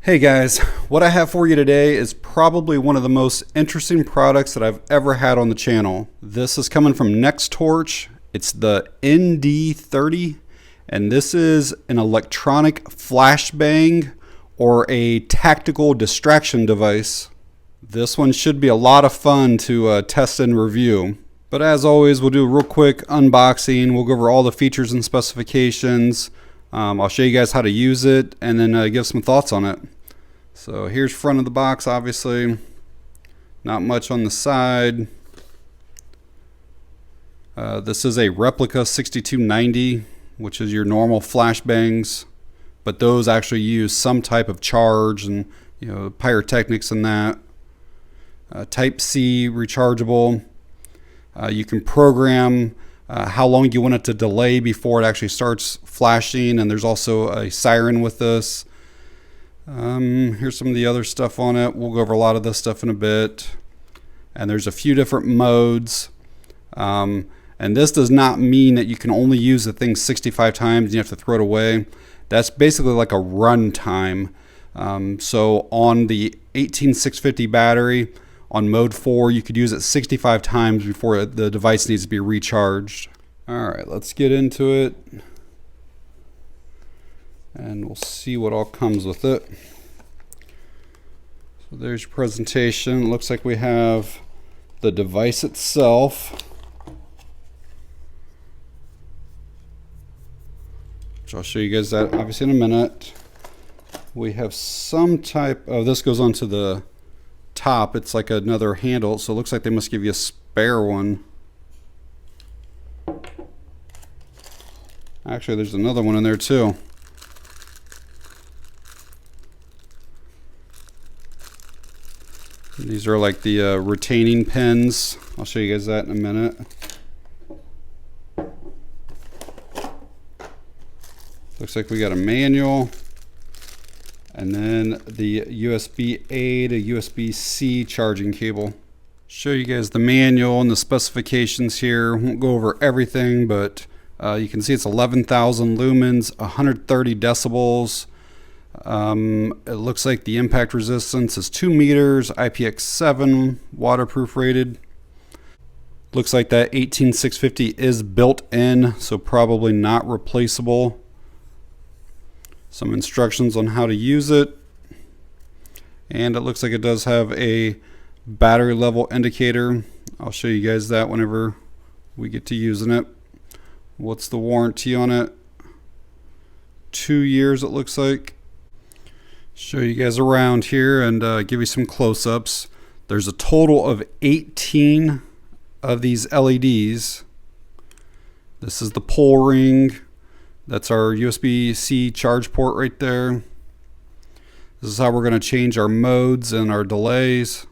Hey guys, what I have for you today is probably one of the most interesting products that I've ever had on the channel. This is coming from Nextorch. It's the ND30, and this is an electronic flashbang or a tactical distraction device. This one should be a lot of fun to test and review. But as always, we'll do a real quick unboxing. We'll go over all the features and specifications. I'll show you guys how to use it and then give some thoughts on it. So here's front of the box, obviously. Not much on the side. This is a replica 6290, which is your normal flashbangs, but those actually use some type of charge and pyrotechnics and that. Type C rechargeable. You can program how long you want it to delay before it actually starts flashing, and there's also a siren with this. Here's some of the other stuff on it. We'll go over a lot of this stuff in a bit. And there's a few different modes. And this does not mean that you can only use the thing 65 times and you have to throw it away. That's basically like a run time. So on the 18650 battery, on mode 4, you could use it 65 times before the device needs to be recharged. All right, let's get into it. And we'll see what all comes with it. So there's your presentation. It looks like we have the device itself, which I'll show you guys that obviously in a minute. We have some type of, this goes onto the top. It's like another handle, so it looks like they must give you a spare one. Actually, there's another one in there too. These are like the retaining pins. I'll show you guys that in a minute. Looks like we got a manual, and then the USB-A to USB-C charging cable. Show you guys the manual and the specifications here. Won't go over everything, but you can see it's 11,000 lumens, 130 decibels. It looks like the impact resistance is 2 meters, IPX7, waterproof rated. Looks like that 18650 is built in, so probably not replaceable. Some instructions on how to use it. And it looks like it does have a battery level indicator. I'll show you guys that whenever we get to using it. What's the warranty on it? 2 years it looks like. Show you guys around here and give you some close-ups. There's a total of 18 of these LEDs. This is the pull ring. That's our USB-C charge port right there. This is how we're going to change our modes and our delays.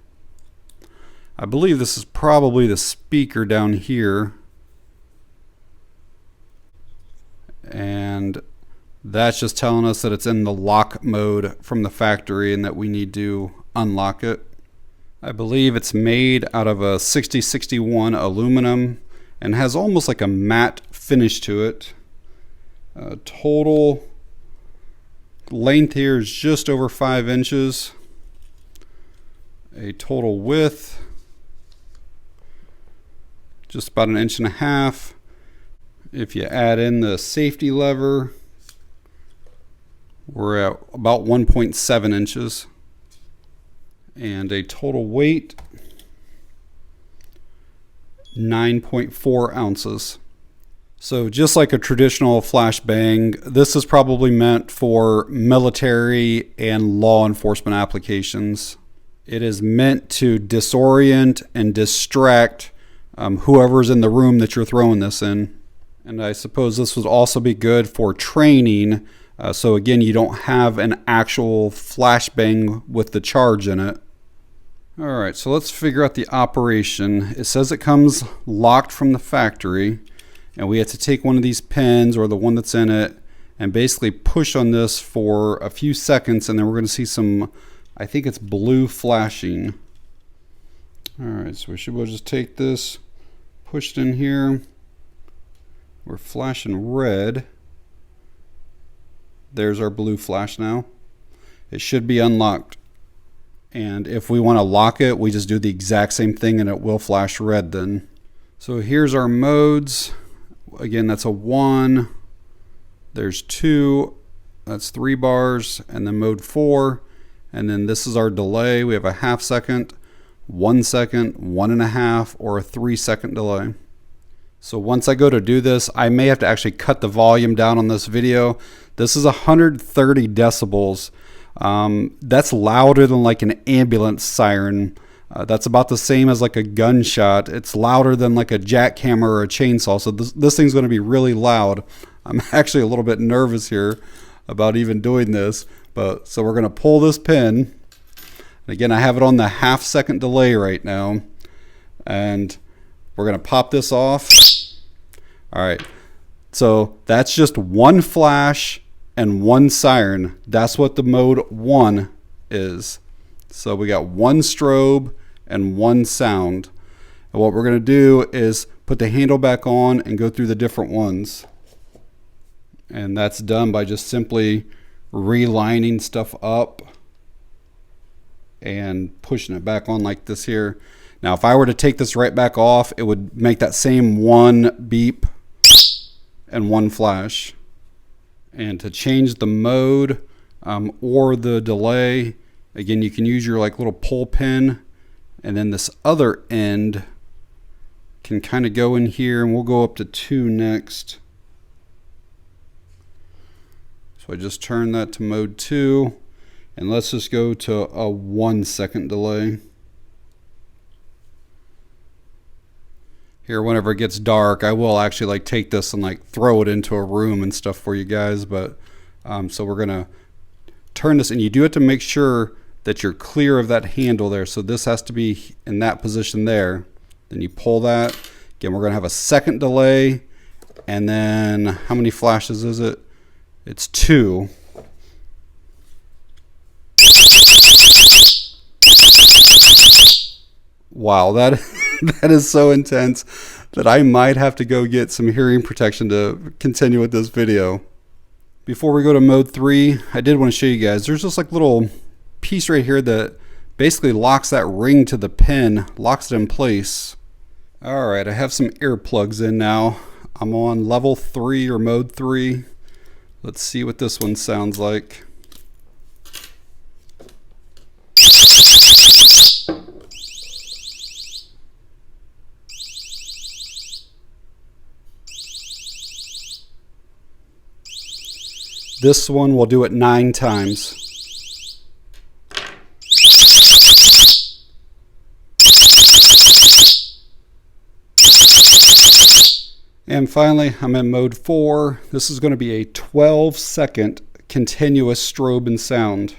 I believe this is probably the speaker down here. And that's just telling us that it's in the lock mode from the factory and that we need to unlock it. I believe it's made out of a 6061 aluminum and has almost like a matte finish to it. Total length here is just over 5 inches. A total width, just about 1.5 inches. If you add in the safety lever, we're at about 1.7 inches. And a total weight, 9.4 ounces. So just like a traditional flashbang, this is probably meant for military and law enforcement applications. It is meant to disorient and distract whoever's in the room that you're throwing this in. And I suppose this would also be good for training. So again, you don't have an actual flashbang with the charge in it. All right, so let's figure out the operation. It says it comes locked from the factory, and we have to take one of these pins or the one that's in it and basically push on this for a few seconds, and then we're going to see some, I think it's blue flashing. All right, so we'll just take this, push it in here. We're flashing red. There's our blue flash now. it should be unlocked. And if we want to lock it, we just do the exact same thing and it will flash red then. So here's our modes. Again, that's a 1. There's 2. That's 3 bars. And then mode 4. And then this is our delay. We have a ½ second, 1 second, 1.5, or a 3-second delay. So once I go to do this, I may have to actually cut the volume down on this video. This is 130 decibels. That's louder than like an ambulance siren. That's about the same as like a gunshot. It's louder than like a jackhammer or a chainsaw. So this thing's going to be really loud. I'm actually a little bit nervous here about even doing this. But so we're going to pull this pin. And again, I have it on the ½ second delay right now. And we're going to pop this off. All right. So that's just 1 flash and 1 siren. That's what the mode 1 is. So we got 1 strobe and 1 sound. And what we're going to do is put the handle back on and go through the different ones. And that's done by just simply relining stuff up and pushing it back on like this here. Now, if I were to take this right back off, it would make that same 1 beep and 1 flash. And to change the mode or the delay, again, you can use your like little pull pin, and then this other end can kind of go in here, and we'll go up to 2 next. So I just turn that to mode 2, and let's just go to a 1 second delay. Here, whenever it gets dark, I will actually like take this and like throw it into a room and stuff for you guys. But so we're gonna turn this, and you do have to make sure that you're clear of that handle there. So this has to be in that position there. Then you pull that. Again, we're gonna have a second delay, and then how many flashes is it? It's 2. Wow, that that is so intense that I might have to go get some hearing protection to continue with this video. Before we go to mode 3, I did want to show you guys, there's this like little piece right here that basically locks that ring to the pin, locks it in place. Alright, I have some earplugs in now. I'm on level 3 or mode 3. Let's see what this one sounds like. This one will do it 9 times. And finally, I'm in mode 4. This is going to be a 12-second continuous strobe and sound.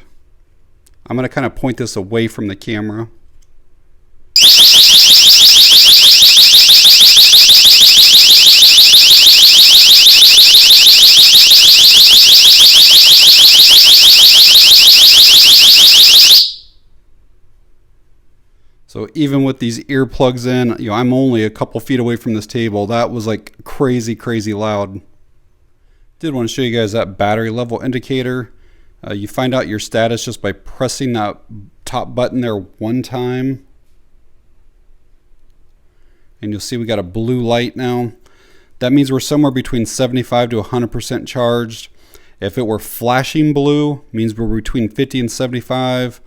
I'm going to kind of point this away from the camera. So even with these earplugs in, you know, I'm only a couple feet away from this table. That was like crazy, crazy loud. Did want to show you guys that battery level indicator. You find out your status just by pressing that top button there 1 time. And you'll see we got a blue light now. That means we're somewhere between 75 to 100% charged. If it were flashing blue, means we're between 50 and 75.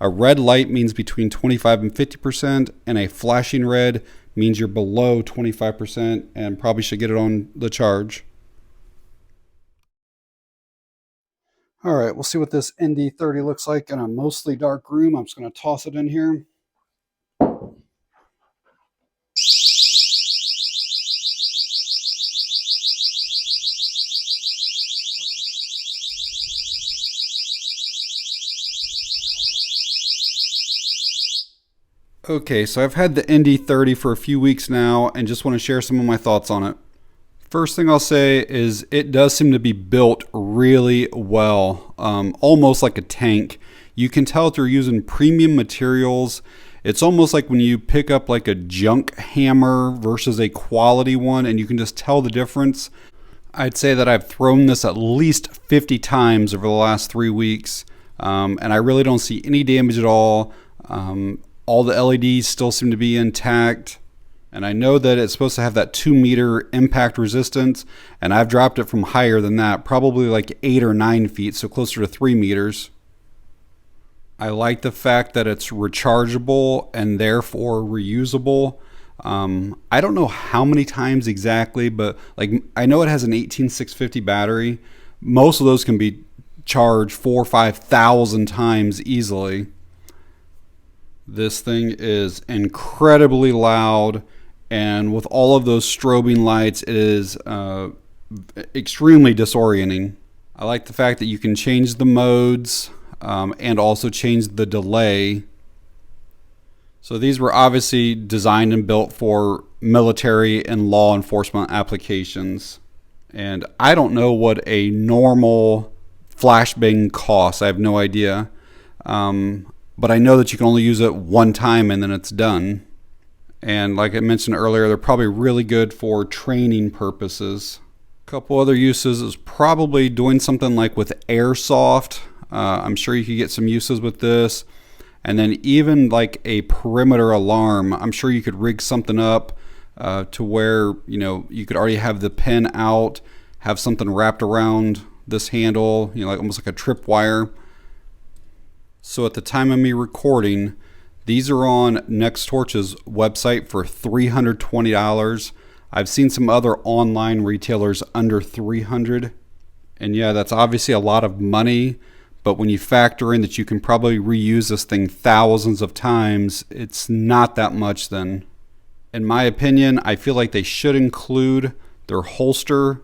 A red light means between 25 and 50%, and a flashing red means you're below 25% and probably should get it on the charge. All right, we'll see what this ND30 looks like in a mostly dark room. I'm just going to toss it in here. Okay, so I've had the ND30 for a few weeks now and just want to share some of my thoughts on it. First thing I'll say is it does seem to be built really well, almost like a tank. You can tell they're using premium materials. It's almost like when you pick up like a junk hammer versus a quality one, and you can just tell the difference. I'd say that I've thrown this at least 50 times over the last 3 weeks. and I really don't see any damage at all. All the LEDs still seem to be intact. And I know that it's supposed to have that 2 meter impact resistance, and I've dropped it from higher than that, probably like 8 or 9 feet, so closer to 3 meters. I like the fact that it's rechargeable and therefore reusable. I don't know how many times exactly, but like I know it has an 18650 battery. Most of those can be charged 4,000 or 5,000 times easily. This thing is incredibly loud. And with all of those strobing lights, it is extremely disorienting. I like the fact that you can change the modes and also change the delay. So these were obviously designed and built for military and law enforcement applications. And I don't know what a normal flashbang costs. I have no idea. But I know that you can only use it one time and then it's done. And like I mentioned earlier, they're probably really good for training purposes. A couple other uses is probably doing something like with airsoft. I'm sure you could get some uses with this. And then even like a perimeter alarm, I'm sure you could rig something up to where, you know, you could already have the pin out, have something wrapped around this handle, you know, like almost like a tripwire. So at the time of me recording, these are on Nextorch's website for $320. I've seen some other online retailers under $300. And yeah, that's obviously a lot of money, but when you factor in that you can probably reuse this thing thousands of times, it's not that much then. In my opinion, I feel like they should include their holster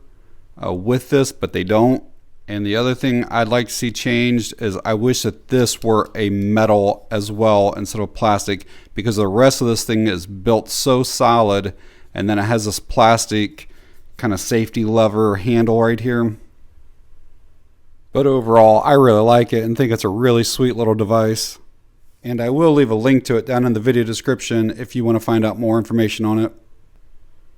with this, but they don't. And the other thing I'd like to see changed is I wish that this were a metal as well instead of plastic, because the rest of this thing is built so solid, and then it has this plastic kind of safety lever handle right here. But overall, I really like it and think it's a really sweet little device. And I will leave a link to it down in the video description if you want to find out more information on it.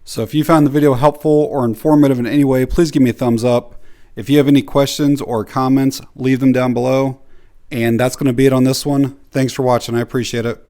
So if you found the video helpful or informative in any way, please give me a thumbs up. If you have any questions or comments, leave them down below. And that's going to be it on this one. Thanks for watching. I appreciate it.